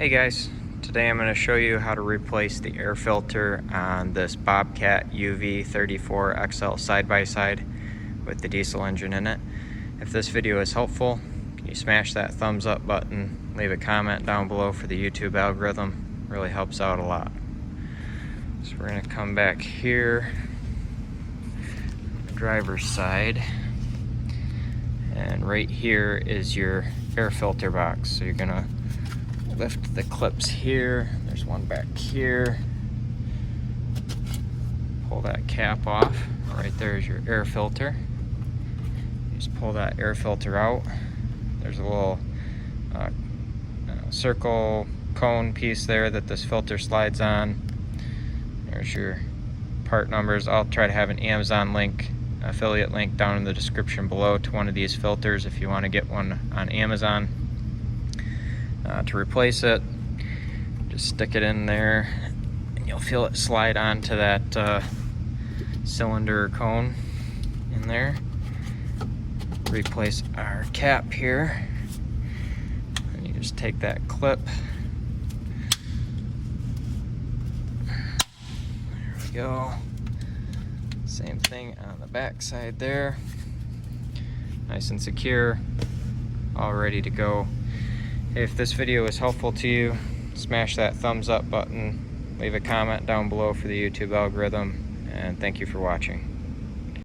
Hey guys, today I'm going to show you how to replace the air filter on this Bobcat UV34XL side-by-side with the diesel engine in it. If this video is helpful, can you smash that thumbs up button, leave a comment down below for the YouTube algorithm, really helps out a lot. So we're going to come back here, the driver's side, and right here is your air filter box. So you're going to lift the clips here, there's one back here, pull that cap off, right there is your air filter. You just pull that air filter out, there's a little circle cone piece there that this filter slides on. There's your part numbers. I'll try to have an Amazon link, affiliate link down in the description below to one of these filters if you want to get one on Amazon. To replace it, just stick it in there and you'll feel it slide onto that cylinder cone in there. Replace our cap here, and you just take that clip, there we go, same thing on the back side there, nice and secure, all ready to go. If this video is helpful to you, smash that thumbs up button, leave a comment down below for the YouTube algorithm, and thank you for watching.